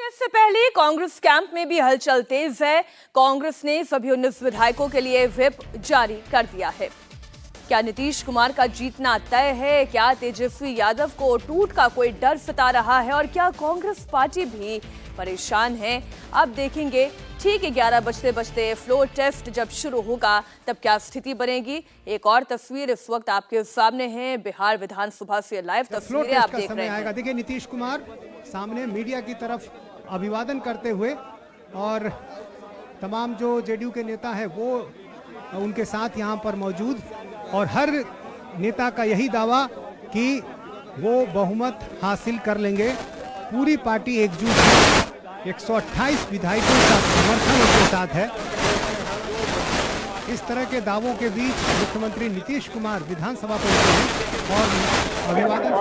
इससे पहले कांग्रेस कैंप में भी हलचल तेज है। कांग्रेस ने सभी 19 विधायकों के लिए व्हिप जारी कर दिया है। क्या नीतीश कुमार का जीतना तय है? क्या तेजस्वी यादव को टूट का कोई डर सता रहा है? और क्या कांग्रेस पार्टी भी परेशान है? अब देखेंगे। ठीक 11 बजते फ्लोर टेस्ट जब शुरू होगा तब क्या स्थिति बनेगी। एक और तस्वीर इस वक्त आपके सामने है। बिहार विधानसभा से लाइव तस्वीरें आप देख रहे हैं। देखिए नीतीश कुमार सामने मीडिया की तरफ अभिवादन करते हुए और तमाम जो जेडीयू के नेता हैं वो उनके साथ यहाँ पर मौजूद, और हर नेता का यही दावा कि वो बहुमत हासिल कर लेंगे। पूरी पार्टी एकजुट है। 128 विधायकों का समर्थन उनके साथ है। इस तरह के दावों के बीच मुख्यमंत्री नीतीश कुमार विधानसभा पहुंचे हैं और अभिवादन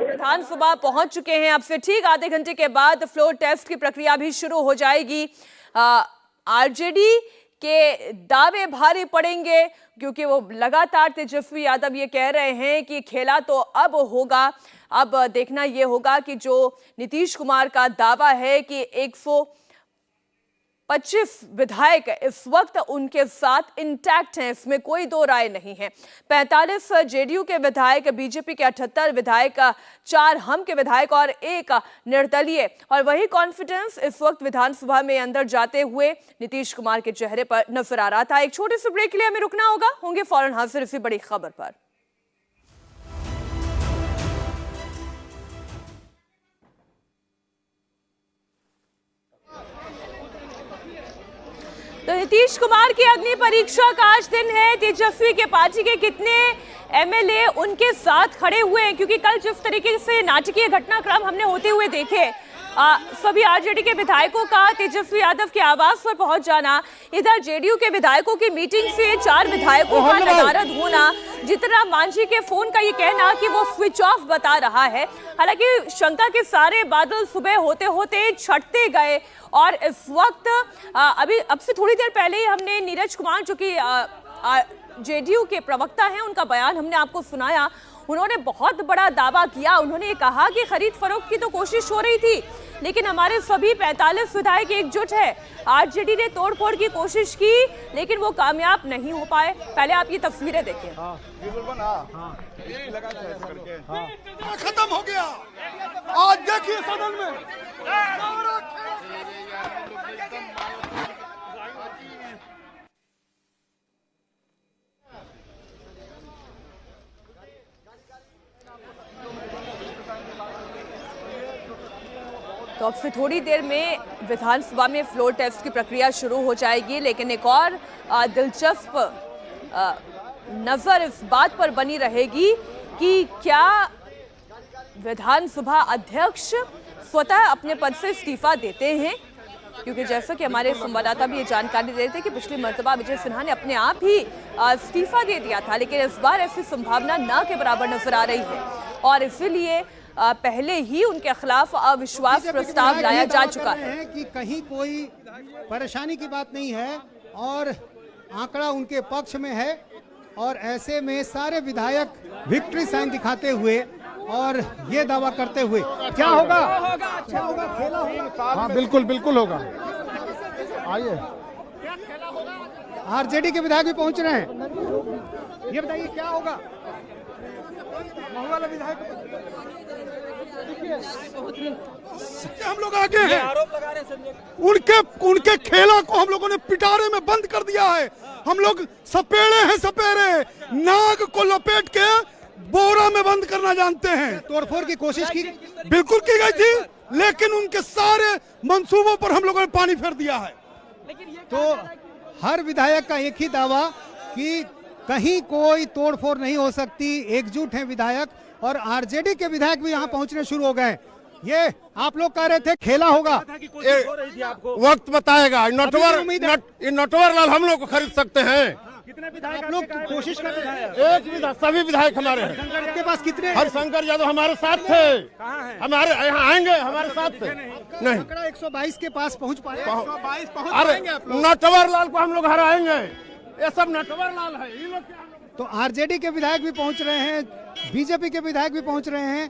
विधानसभा पहुंच चुके हैं। अब से ठीक आधे घंटे के बाद फ्लोर टेस्ट की प्रक्रिया भी शुरू हो जाएगी। आरजेडी के दावे भारी पड़ेंगे क्योंकि वो लगातार तेजस्वी यादव ये कह रहे हैं कि खेला तो अब होगा। अब देखना ये होगा कि जो नीतीश कुमार का दावा है कि 125 विधायक इस वक्त उनके साथ इंटैक्ट हैं, इसमें कोई दो राय नहीं है। 45 जेडीयू के विधायक, बीजेपी के 78 विधायक, 4 हम के विधायक और 1 निर्दलीय, और वही कॉन्फिडेंस इस वक्त विधानसभा में अंदर जाते हुए नीतीश कुमार के चेहरे पर नजर आ रहा था। एक छोटे से ब्रेक के लिए हमें रुकना होगा, होंगे फौरन हाजिर इसी बड़ी खबर पर। तो नीतीश कुमार की अग्नि परीक्षा का आज दिन है। तेजस्वी के पार्टी के कितने एमएलए उनके साथ खड़े हुए हैं, क्योंकि कल जिस तरीके से नाटकीय घटनाक्रम हमने होते हुए देखे, सभी आरजेडी के विधायकों का तेजस्वी यादव के आवास पर पहुंच जाना, इधर जेडीयू के विधायकों की मीटिंग से 4 विधायकों का नदारद होना, जीतनराम मांझी के फोन का ये कहना कि वो स्विच ऑफ बता रहा है। हालांकि शंका के सारे बादल सुबह होते होते छटते गए और इस वक्त अब से थोड़ी देर पहले ही हमने नीरज कुमार, जो कि जेडीयू के प्रवक्ता हैं, उनका बयान हमने आपको सुनाया। उन्होंने बहुत बड़ा दावा किया। उन्होंने कहा कि खरीद फरोख्त की तो कोशिश हो रही थी, लेकिन हमारे सभी 45 विधायक एकजुट है। आरजेडी ने तोड़फोड़ की कोशिश की लेकिन वो कामयाब नहीं हो पाए। पहले आप ये तस्वीरें देखें। खत्म हो गया। आज देखिए सदन में तो अब से थोड़ी देर में विधानसभा में फ्लोर टेस्ट की प्रक्रिया शुरू हो जाएगी, लेकिन एक और दिलचस्प नजर इस बात पर बनी रहेगी कि क्या विधानसभा अध्यक्ष स्वतः अपने पद से इस्तीफा देते हैं, क्योंकि जैसा कि हमारे संवाददाता भी ये जानकारी दे रहे थे कि पिछली मर्तबा विजय सिन्हा ने अपने आप ही इस्तीफा दे दिया था, लेकिन इस बार ऐसी संभावना न के बराबर नजर आ रही है और इसीलिए पहले ही उनके खिलाफ अविश्वास प्रस्ताव लाया जा चुका है। कि कहीं कोई परेशानी की बात नहीं है और आंकड़ा उनके पक्ष में है, और ऐसे में सारे विधायक विक्ट्री साइन दिखाते हुए और ये दावा करते हुए क्या होगा, क्या होगा, खेला होगा। हाँ बिल्कुल बिल्कुल होगा। आइए, आरजेडी के विधायक भी पहुंच रहे हैं। ये बताइए क्या होगा। वाला विधायक हम लोग आगे हैं। उनके खेला को हम लोगों ने पिटारे में बंद कर दिया है। हम लोग सपेरे हैं, सपेरे नाग को लपेट के बोरा में बंद करना जानते हैं। तोड़फोड़ की कोशिश की बिल्कुल की गई थी, लेकिन उनके सारे मंसूबों पर हम लोगों ने पानी फेर दिया है। तो हर विधायक का एक ही दावा कि कहीं कोई तोड़फोड़ नहीं हो सकती, एकजुट हैं विधायक, और आरजेडी के विधायक भी यहाँ पहुंचने शुरू हो गए। ये आप लोग कह रहे थे खेला होगा, वक्त बताएगा। नटवर लाल हम लोग को खरीद सकते हैं। कितने विधायक आप लोग कोशिश कर रहे हैं? एक विधायक, सभी विधायक हमारे हैं। आपके पास कितने? हरिशंकर यादव हमारे साथ थे, हमारे यहाँ आएंगे, हमारे साथ थे। नहीं, आंकड़ा 122 के पास पहुंच पाए। अरे नटवर लाल को हम लोग हराएंगे। ये सब नटवर लाल है, ये लोग क्या? तो आरजेडी के विधायक भी पहुंच रहे हैं, बीजेपी के विधायक भी पहुंच रहे हैं,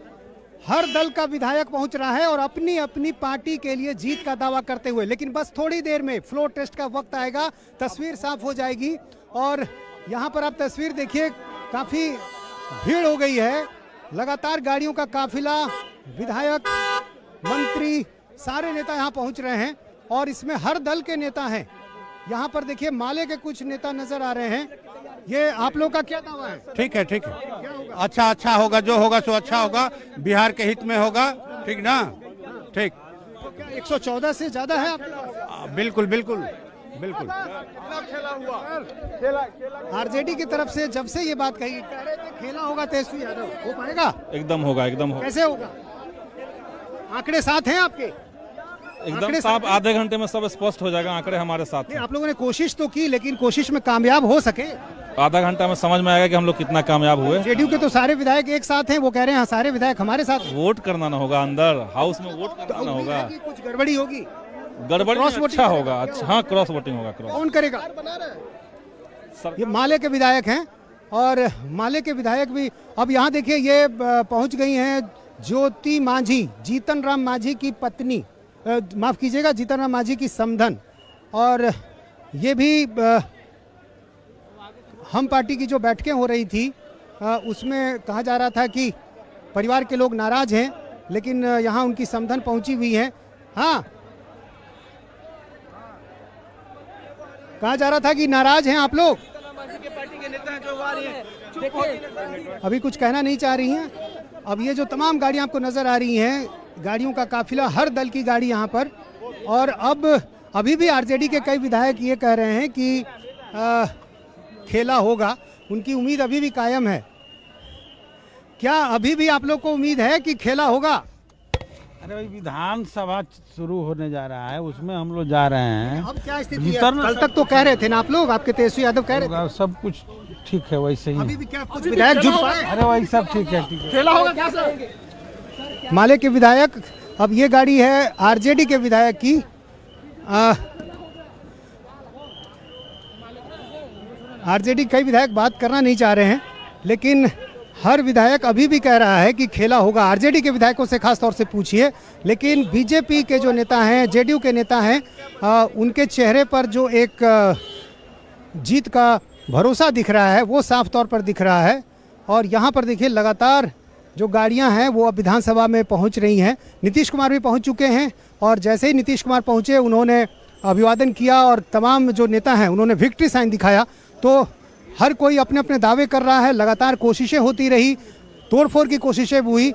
हर दल का विधायक पहुंच रहा है और अपनी अपनी पार्टी के लिए जीत का दावा करते हुए। लेकिन बस थोड़ी देर में फ्लोर टेस्ट का वक्त आएगा, तस्वीर साफ हो जाएगी। और यहाँ पर आप तस्वीर देखिए, काफी भीड़ हो गई है, लगातार गाड़ियों का काफिला, विधायक, मंत्री, सारे नेता यहाँ पहुंच रहे हैं और इसमें हर दल के नेता हैं। यहाँ पर देखिए माले के कुछ नेता नजर आ रहे हैं। ये आप लोग का क्या दावा है? ठीक है, ठीक है, अच्छा होगा, जो होगा सो अच्छा होगा, बिहार के हित में होगा, ठीक ना? ठीक। तो क्या 114 से ज्यादा है आपके पास? बिल्कुल बिल्कुल बिल्कुल। आरजेडी की तरफ से जब से ये बात कही, कह रहे थे खेला होगा तेजस्वी यादव, हो पाएगा? एकदम होगा, एकदम होगा, कैसे होगा? आंकड़े साथ हैं आपके? एकदम आंकड़े साफ। आधे घंटे में सब स्पष्ट हो जाएगा, आंकड़े हमारे साथ नहीं, हैं। आप लोगों ने कोशिश तो की, लेकिन कोशिश में कामयाब हो सके? आधा घंटा में समझ में आएगा कि हम लोग कितना कामयाब हुए। जेडीयू के तो सारे विधायक एक साथ हैं, वो कह रहे हैं हाँ, सारे विधायक हमारे साथ। वोट करना ना होगा, अंदर हाउस में वोट करना ना उम्मीद होगा। है कि कुछ गड़बड़ी होगी। गड़बड़ी क्रॉस वोटिंग अच्छा होगा, अच्छा, हाँ, क्रॉस वोटिंग होगा। क्रॉस कौन करेगा? सर- ये माले के विधायक हैं और माले के विधायक भी अब यहाँ देखिए ये पहुंच गई हैं ज्योति मांझी, जीतन राम मांझी की पत्नी, माफ कीजिएगा, जीतन राम मांझी की समधन। और ये भी हम पार्टी की जो बैठकें हो रही थी उसमें कहा जा रहा था कि परिवार के लोग नाराज हैं, लेकिन यहाँ उनकी समधन पहुंची हुई है। हाँ, कहा जा रहा था कि नाराज हैं आप लोग, अभी कुछ कहना नहीं चाह रही हैं। अब ये जो तमाम गाड़ियां आपको नजर आ रही हैं, गाड़ियों का काफिला, हर दल की गाड़ी यहाँ पर। और अब अभी भी आरजेडी के कई विधायक ये कह रहे हैं कि खेला होगा, उनकी उम्मीद अभी भी कायम है। क्या अभी भी आप लोग को उम्मीद है कि खेला होगा? अरे भाई, विधानसभा शुरू होने जा रहा है, उसमें हम लोग जा रहे हैं। अब क्या स्थिति है? कल तक तो कह रहे थे ना आप लोग, आपके तेजस्वी यादव कह रहे थे। सब कुछ ठीक है, वैसे ही। अभी भी क्या कुछ विधायक जुट पाए? अरे वही सब ठीक है, ठीक है। खेला होगा क्या सर? माले के विधायक, अब ये गाड़ी है आरजेडी के विधायक की। आरजेडी कई विधायक बात करना नहीं चाह रहे हैं, लेकिन हर विधायक अभी भी कह रहा है कि खेला होगा। आरजेडी के विधायकों से खास तौर से पूछिए, लेकिन बीजेपी के जो नेता हैं, जेडीयू के नेता हैं, उनके चेहरे पर जो एक जीत का भरोसा दिख रहा है वो साफ तौर पर दिख रहा है। और यहाँ पर देखिए लगातार जो गाड़ियाँ हैं वो अब विधानसभा में पहुँच रही हैं। नीतीश कुमार भी पहुँच चुके हैं और जैसे ही नीतीश कुमार पहुँचे उन्होंने अभिवादन किया और तमाम जो नेता हैं उन्होंने विक्ट्री साइन दिखाया। तो हर कोई अपने अपने दावे कर रहा है, लगातार कोशिशें होती रही, तोड़फोड़ की कोशिशें भी हुई,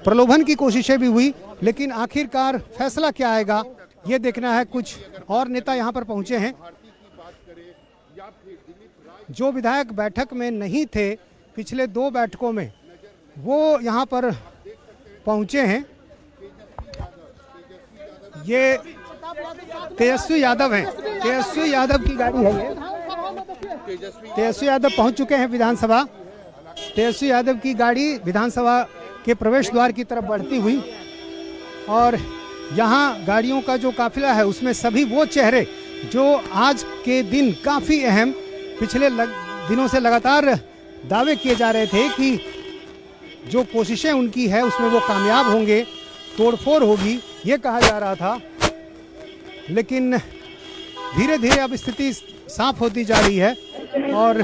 प्रलोभन की कोशिशें भी हुई, लेकिन आखिरकार फैसला क्या आएगा ये देखना है। कुछ और नेता यहाँ पर पहुँचे हैं, जो विधायक बैठक में नहीं थे पिछले 2 बैठकों में, वो यहाँ पर पहुँचे हैं। ये तेजस्वी यादव हैं, तेजस्वी यादव की गाड़ी है ये। तेजस्वी यादव पहुंच चुके हैं विधानसभा। तेजस्वी यादव की गाड़ी विधानसभा के प्रवेश द्वार की तरफ बढ़ती हुई, और यहाँ गाड़ियों का जो काफिला है उसमें सभी वो चेहरे जो आज के दिन काफ़ी अहम, पिछले दिनों से लगातार दावे किए जा रहे थे कि जो कोशिशें उनकी है उसमें वो कामयाब होंगे, तोड़फोड़ होगी, ये कहा जा रहा था। लेकिन धीरे धीरे अब स्थिति साफ होती जा रही है और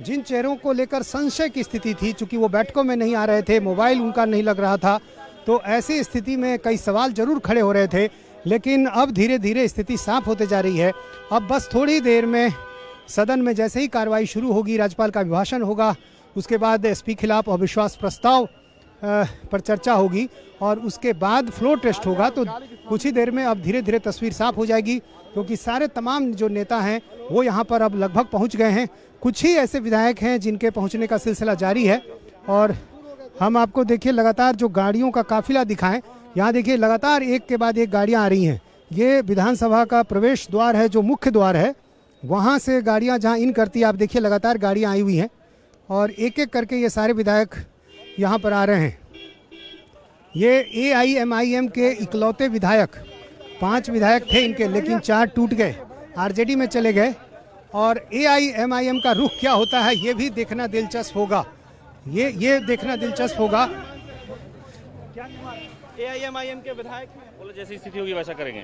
जिन चेहरों को लेकर संशय की स्थिति थी, चूंकि वो बैठकों में नहीं आ रहे थे, मोबाइल उनका नहीं लग रहा था, तो ऐसी स्थिति में कई सवाल जरूर खड़े हो रहे थे। लेकिन अब धीरे धीरे स्थिति साफ होते जा रही है। अब बस थोड़ी देर में सदन में जैसे ही कार्रवाई शुरू होगी, राज्यपाल का अभिभाषण होगा, उसके बाद एसपी खिलाफ अविश्वास प्रस्ताव पर चर्चा होगी और उसके बाद फ्लोर टेस्ट होगा। तो कुछ ही देर में अब धीरे धीरे तस्वीर साफ हो जाएगी, क्योंकि सारे तमाम जो नेता हैं वो यहाँ पर अब लगभग पहुँच गए हैं। कुछ ही ऐसे विधायक हैं जिनके पहुँचने का सिलसिला जारी है और हम आपको देखिए लगातार जो गाड़ियों का काफिला दिखाएं, यहाँ देखिए लगातार एक के बाद एक गाड़ियाँ आ रही हैं। ये विधानसभा का प्रवेश द्वार है, जो मुख्य द्वार है, वहाँ से गाड़ियाँ जहाँ इन करती है, आप देखिए लगातार गाड़ियाँ आई हुई हैं और एक एक करके ये सारे विधायक यहाँ पर आ रहे हैं। ये AIMIM के इकलौते विधायक, 5 विधायक थे इनके, लेकिन 4 टूट गए, RJD में चले गए। और AIMIM का रुख क्या होता है ये भी देखना दिलचस्प होगा, ये देखना दिलचस्प होगा। AIMIM के विधायक बोले जैसी स्थिति होगी वैसा करेंगे।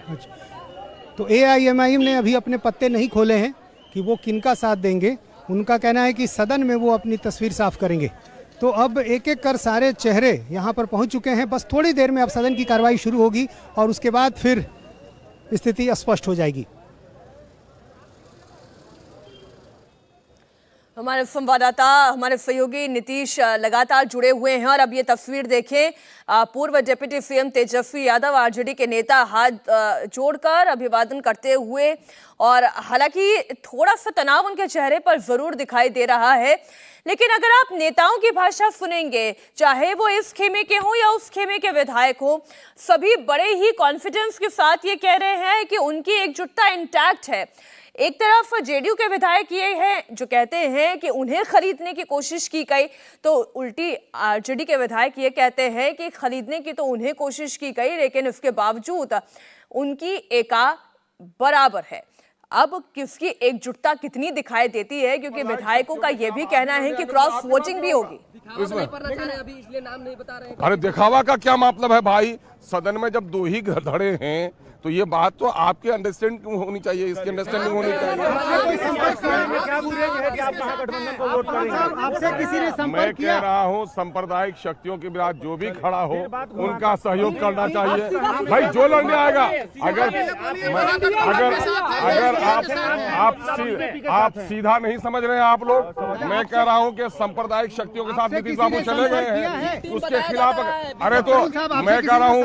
तो AIMIM ने अभी अपने पत्ते नहीं खोले हैं कि वो किनका साथ देंगे। उनका कहना है कि सदन में वो अपनी तस्वीर साफ करेंगे। तो अब एक एक कर सारे चेहरे यहाँ पर पहुँच चुके हैं। बस थोड़ी देर में अब सदन की कार्रवाई शुरू होगी और उसके बाद फिर स्थिति स्पष्ट हो जाएगी। हमारे संवाददाता, हमारे सहयोगी नीतीश लगातार जुड़े हुए हैं और अब ये तस्वीर देखें, पूर्व deputy CM Tejashwi Yadav RJD के नेता हाथ जोड़कर अभिवादन करते हुए, और हालांकि थोड़ा सा तनाव उनके चेहरे पर जरूर दिखाई दे रहा है, लेकिन अगर आप नेताओं की भाषा सुनेंगे, चाहे वो इस खेमे के हों या उस खेमे के विधायक हों, सभी बड़े ही कॉन्फिडेंस के साथ ये कह रहे हैं कि उनकी एकजुटता इंटैक्ट है। एक तरफ जेडीयू के विधायक ये हैं जो कहते हैं कि उन्हें खरीदने की कोशिश की गई, तो उल्टी आरजेडी के विधायक ये कहते हैं कि खरीदने की तो उन्हें कोशिश की गई, लेकिन उसके बावजूद उनकी एका बराबर है। अब किसकी एकजुटता कितनी दिखाई देती है, क्योंकि विधायकों का यह भी कहना है कि क्रॉस वोटिंग भी होगी। अरे दिखावा का क्या मतलब है भाई? सदन में जब 2 ही धड़े हैं तो ये बात तो आपके अंडरस्टैंडिंग होनी चाहिए, इसकी अंडरस्टैंडिंग होनी चाहिए। मैं कह रहा हूँ सांप्रदायिक शक्तियों के विरुद्ध जो भी खड़ा हो उनका सहयोग करना चाहिए। भाई जो लड़ने आएगा, अगर आप सीधा नहीं समझ रहे हैं आप लोग, मैं कह रहा हूँ कि सांप्रदायिक शक्तियों के साथ नीतीश बाबू चले गए हैं, उसके खिलाफ। अरे तो मैं कह रहा हूँ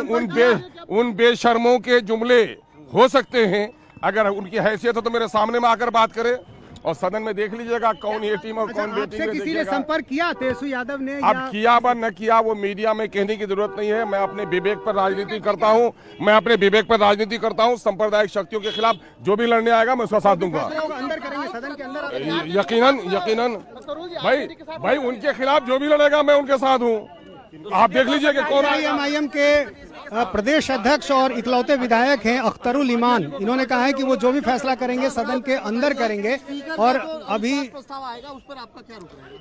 उन बेशर्मों के जुमले हो सकते हैं, अगर उनकी हैसियत है तो मेरे सामने में आकर बात करें और सदन में देख लीजिएगा कौन ये टीम और कौन बी टीम है। किसी ने संपर्क किया तेजस्वी यादव ने? अब किया व न किया वो मीडिया में कहने की जरूरत नहीं है। मैं अपने विवेक पर राजनीति करता हूँ, सांप्रदायिक शक्तियों के खिलाफ जो भी लड़ने आएगा मैं उसका साथ दूंगा। अंदर करेंगे सदन के अंदर? यकीनन भाई उनके खिलाफ जो भी लड़ेगा मैं उनके साथ हूँ। आप देख लीजिए कि कौन AIMIM के प्रदेश अध्यक्ष और इकलौते विधायक हैं अख्तरुल ईमान। इन्होंने कहा है कि वो जो भी फैसला करेंगे सदन के अंदर करेंगे। और अभी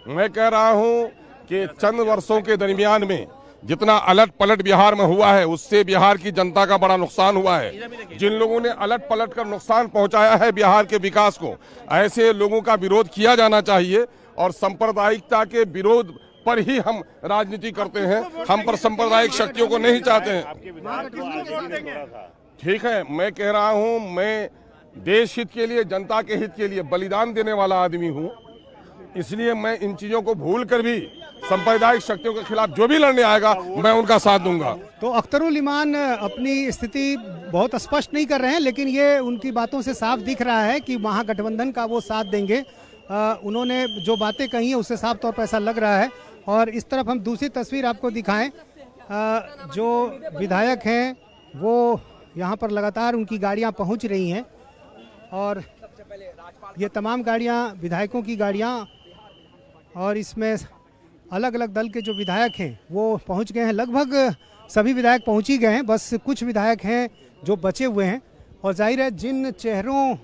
मैं कह रहा हूं कि चंद वर्षों के दरमियान में जितना अलट पलट बिहार में हुआ है उससे बिहार की जनता का बड़ा नुकसान हुआ है। जिन लोगों ने अलट पलट कर नुकसान पहुंचाया है बिहार के विकास को, ऐसे लोगों का विरोध किया जाना चाहिए। और सांप्रदायिकता के विरोध पर ही हम राजनीति करते हैं, हम पर सांप्रदायिक शक्तियों को नहीं चाहते हैं। ठीक है, मैं कह रहा हूं मैं देश हित के लिए, जनता के हित के लिए बलिदान देने वाला आदमी हूं, इसलिए मैं इन चीजों को भूल कर भी सांप्रदायिक शक्तियों के खिलाफ जो भी लड़ने आएगा मैं उनका साथ दूंगा। तो अख्तरुल ईमान अपनी स्थिति बहुत स्पष्ट नहीं कर रहे हैं, लेकिन ये उनकी बातों से साफ दिख रहा है कि महागठबंधन का वो साथ देंगे। उन्होंने जो बातें कही हैं उससे साफ तौर पर ऐसा लग रहा है। और इस तरफ हम दूसरी तस्वीर आपको दिखाएं, जो विधायक हैं वो यहाँ पर लगातार उनकी गाड़ियाँ पहुँच रही हैं और ये तमाम गाड़ियाँ विधायकों की गाड़ियाँ, और इसमें अलग अलग दल के जो विधायक हैं वो पहुँच गए हैं। लगभग सभी विधायक पहुँच ही गए हैं, बस कुछ विधायक हैं जो बचे हुए हैं। और जाहिर है जिन चेहरों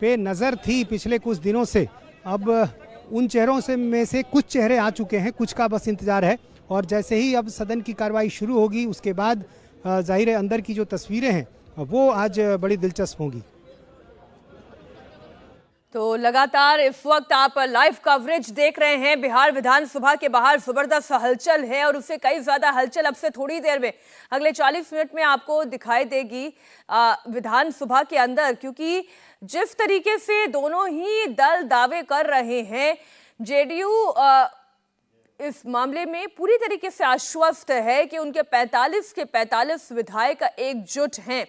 पे नज़र थी पिछले कुछ दिनों से, अब उन चेहरों से में से कुछ चेहरे आ चुके हैं, कुछ का बस इंतजार है। और जैसे ही अब सदन की कार्रवाई शुरू होगी उसके बाद जाहिर है अंदर की जो तस्वीरें हैं वो आज बड़ी दिलचस्प होंगी। तो लगातार इस वक्त आप लाइव कवरेज देख रहे हैं। बिहार विधानसभा के बाहर जबरदस्त हलचल है और उससे कई ज्यादा हलचल अब से थोड़ी देर में, अगले 40 मिनट में आपको दिखाई देगी विधानसभा के अंदर, क्योंकि जिस तरीके से दोनों ही दल दावे कर रहे हैं, जेडीयू इस मामले में पूरी तरीके से आश्वस्त है कि उनके 45 के 45 विधायक एकजुट हैं।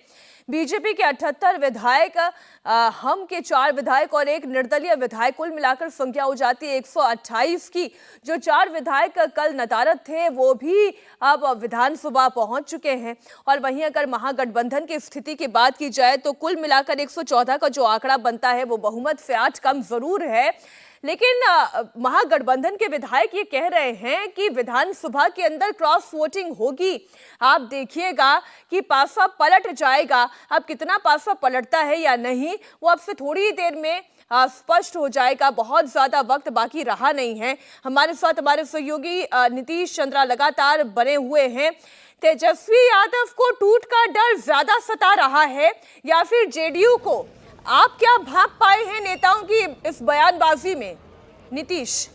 बीजेपी के 78 विधायक, हम के 4 विधायक और एक निर्दलीय विधायक, कुल मिलाकर संख्या हो जाती है 128 की। जो 4 विधायक कल नदारद थे वो भी अब विधानसभा पहुंच चुके हैं। और वहीं अगर महागठबंधन की स्थिति की बात की जाए तो कुल मिलाकर 114 का जो आंकड़ा बनता है वो बहुमत से आज कम जरूर है। लेकिन महागठबंधन के विधायक ये कह रहे हैं कि विधानसभा के अंदर क्रॉस वोटिंग होगी। आप देखिएगा कि पासा पलट जाएगा। अब कितना पासा पलटता है या नहीं वो अब से थोड़ी ही देर में स्पष्ट हो जाएगा। बहुत ज्यादा वक्त बाकी रहा नहीं है। हमारे साथ हमारे सहयोगी नीतीश चंद्रा लगातार बने हुए हैं। तेजस्वी यादव को टूट का डर ज्यादा सता रहा है या फिर जेडीयू को? आप क्या भाप पाए हैं नेताओं की इस बयानबाजी में, नीतीश?